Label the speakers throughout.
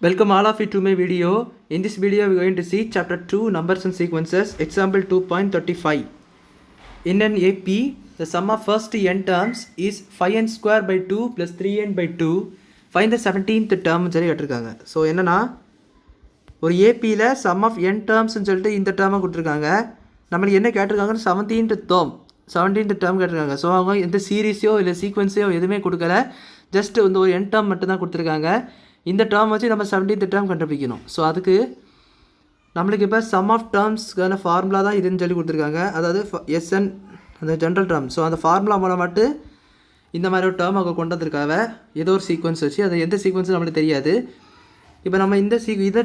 Speaker 1: Welcome all of you to my video. In this video we are going to see chapter 2 numbers and sequences, example 2.35. In an AP, the sum of first n terms is 5n square by 2 plus 3n by 2. Find the 17th term சொல்லி கேட்டிருக்காங்க. So என்னன்னா ஒரு ஏபியில் some of n டேர்ம்ஸ்ன்னு சொல்லிட்டு இந்த டேர்மை கொடுத்துருக்காங்க. நம்மளுக்கு என்ன கேட்டிருக்காங்கன்னு 17th டேர்ம் கேட்டிருக்காங்க. ஸோ அவங்க எந்த சீரீஸையோ இல்லை சீக்வன்ஸையோ எதுவுமே கொடுக்கல, ஜஸ்ட் வந்து ஒரு n டேர்ம் மட்டும்தான் கொடுத்துருக்காங்க. இந்த டேர்ம் வச்சு நம்ம 17th டேர்ம் கண்டுபிடிக்கணும். ஸோ அதுக்கு நம்மளுக்கு இப்போ சம் ஆஃப் டேர்ம்ஸ்க்கான ஃபார்முலா தான் இதுன்னு சொல்லி கொடுத்துருக்காங்க. அதாவது எஸ்என் அந்த ஜென்ரல் டேர்ம். ஸோ அந்த ஃபார்முலா மூலம் மட்டும் இந்த மாதிரி ஒரு டேர்ம் அவங்க கொண்டு வந்திருக்காங்க. ஏதோ ஒரு சீக்வன்ஸ் வச்சு, அது எந்த சீக்வன்ஸும் நம்மளுக்கு தெரியாது. இப்போ நம்ம இந்த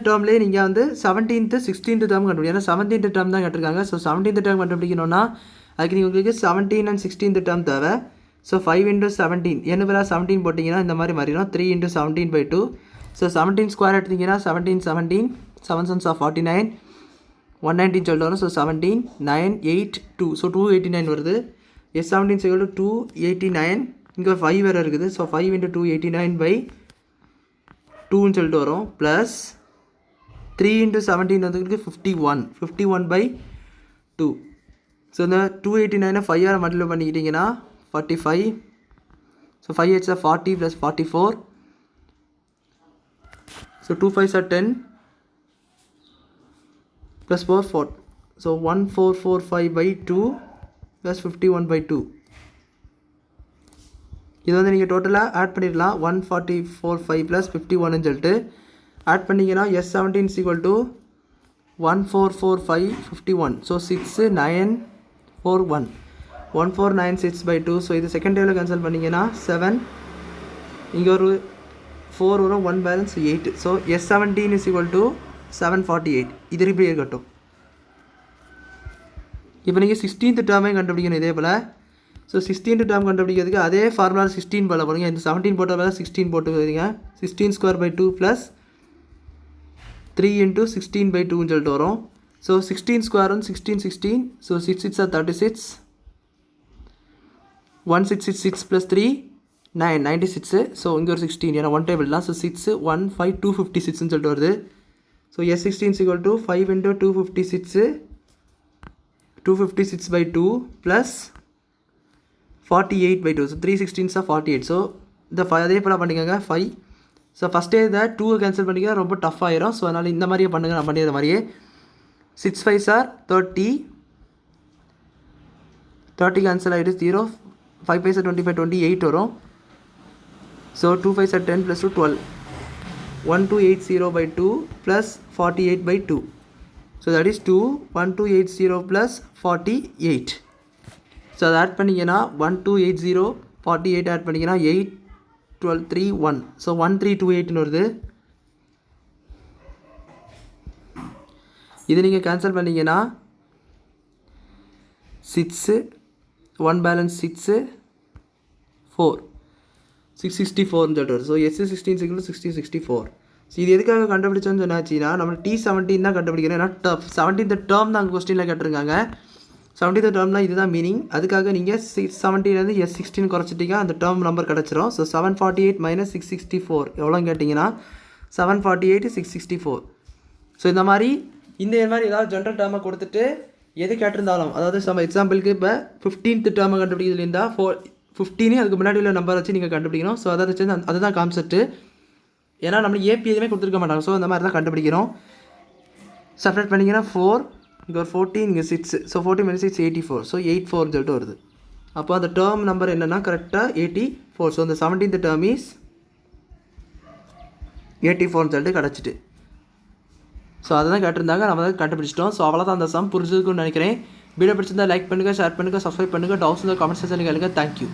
Speaker 1: டேர்ம்லேயே நீங்கள் வந்து 17th 16th டேர்ம் கண்டுபிடிக்கும். ஏன்னா 17th டேர்ம் தான் கேட்டிருக்காங்க. ஸோ 17th டேர்ம் கண்டுபிடிக்கணும்னா அதுக்கு நீங்கள் உங்களுக்கு 17 and 16th டேர்ம் தேவை. ஸோ 5 into 17 என்ன பேரா 17 போட்டிங்கன்னா இந்த மாதிரி மாறிடும். 3 into 17/2. ஸோ 17 ஸ்கொயர் எடுத்திங்கன்னா 17 7 7s are 49, 119 சொல்லிட்டு வரும். ஸோ 17 9 8 2, ஸோ 289 வருது. எஸ் 17 = 289. இங்கே 5 வேறு இருக்குது. ஸோ 5 into 289/2ன்னு சொல்லிட்டு வரும். ப்ளஸ் 3 into 17 வந்துருக்கு 51/2. ஸோ இந்த 289 5 multiply பண்ணிக்கிட்டிங்கன்னா 45. So 5 8s are 40 plus 44. So 2 5s are 10 plus 4 4. So 1445/2 plus 51/2. இது வந்து நீங்கள் டோட்டலாக ஆட் பண்ணிடலாம். 1445 plus 51ன்னு சொல்லிட்டு ஆட் பண்ணிங்கன்னா S17 = 1445/51. ஸோ 6 9 4 1 1496/2. ஸோ இது செகண்ட் டேவில் கேன்சல் பண்ணிங்கன்னா 7, இங்கே ஒரு 4 வரும், 1 பேலன்ஸ் 8. So S17 = 748. இது இப்படி இருக்கட்டும். இப்போ நீங்கள் 16th டேர்மையும் கண்டுபிடிக்கணும் இதே போல். ஸோ 16th டேர்ம் கண்டுபிடிக்கிறதுக்கு அதே ஃபார்முலா 16 போல் போடுங்க. இந்த 17 போட்ட வேலை 16 போட்டு வருவீங்க. 16² 2 + 3 into 16/2ன்னு சொல்லிட்டு வரும். So 16² 16 so 6 6 are 36. 1666 plus 3 9 96. So இங்கே ஒரு 16, ஏன்னா ஒன் டேபிள் தான். ஸோ 6 1 5 256ன்னு சொல்லிட்டு வருது. So S16 = 5 into 256 256/2 plus 48/2. So 3 16s are 48. So இந்த அதே போல் பண்ணிக்கோங்க 5. ஸோ ஃபஸ்ட்டே இதை 2 கேன்சல் பண்ணிக்க ரொம்ப டஃப் ஆயிரும். ஸோ அதனால் இந்த மாதிரியே பண்ணுங்கள். நான் பண்ணிடுற மாதிரியே 6 5s are 30 கேன்சல் ஆகிட்டு 0. 5 5s are 25 28 வரும். So 2 5s are 10 plus 2 12. 1280/2 plus 48/2. So that is 2 1280 plus 48. So அதை ஆட் பண்ணிங்கன்னா 1280 48 ஆட் பண்ணிங்கன்னா 8 12 3 1. ஸோ 1328ன்னு வருது. இது நீங்கள் கேன்சல் பண்ணிங்கன்னா 6 1 பேலன்ஸ் 6 4 664ன்னு சொல்லிட்டு வரும். So S16 = 6064. ஸோ இது எதுக்காக கண்டுபிடிச்சோன்னு சொன்னாச்சுன்னா நம்ம T17 தான் கண்டுபிடிக்கிறோம். ஏன்னா 17th டேர்ம் தான் அங்கே கொஸ்டினில் கேட்டிருக்காங்க. 17th டேர்ம்லாம் இதுதான் மீனிங். அதுக்காக நீங்கள் 17லேருந்து S16 குறைச்சிட்டிங்க, அந்த டேர்ம் நம்பர் கிடச்சிரும். ஸோ 748 - 664 எவ்வளோன்னு கேட்டிங்கன்னா 748 664. ஸோ இந்த மாதிரி ஏதாவது ஜென்ரல் டேர்மை கொடுத்துட்டு எது கேட்டிருந்தாலும், அதாவது எக்ஸாம்பிளுக்கு இப்போ 15th டேர்மை கண்டுபிடிக்கிறதுல இருந்தால் 15 அதுக்கு முன்னாடி உள்ள நம்பர் வச்சு நீங்கள் கண்டுபிடிக்கணும். ஸோ அதை வச்சு அதுதான் கான்செப்ட்டு. ஏன்னா நம்மளுக்கு ஏபி எதுவுமே கொடுத்துருக்க மாட்டாங்க. ஸோ அந்த மாதிரி தான் கண்டுபிடிக்கிறோம். செப்பரேட் பண்ணிங்கன்னா 4, இங்கே ஒரு 14, இங்கே 6. ஸோ 14 - 6 84. ஸோ 84ன்னு சொல்லிட்டு வருது. அப்போ அந்த டேர்ம் நம்பர் என்னென்னா கரெக்டாக 84. ஸோ அந்த 17th டேர்ம் இஸ் 84ன்னு சொல்லிட்டு கிடச்சிட்டு. ஸோ அதை தான் கேட்டிருந்தாங்க, நம்ம தான் கண்டுபிடிச்சிட்டோம். ஸோ அவ்வளோதான் அந்த சம் புரிஞ்சுக்குன்னு நினைக்கிறேன். வீடியோ பிடிச்சிருந்தா லைக் பண்ணுங்கள், ஷேர் பண்ணுங்கள், சப்ஸ்கிரைப் பண்ணுங்கள். டவுட்ஸ் இருந்தால் கமெண்ட் செக்ஷனில் கேளுங்க. தேங்க்யூ.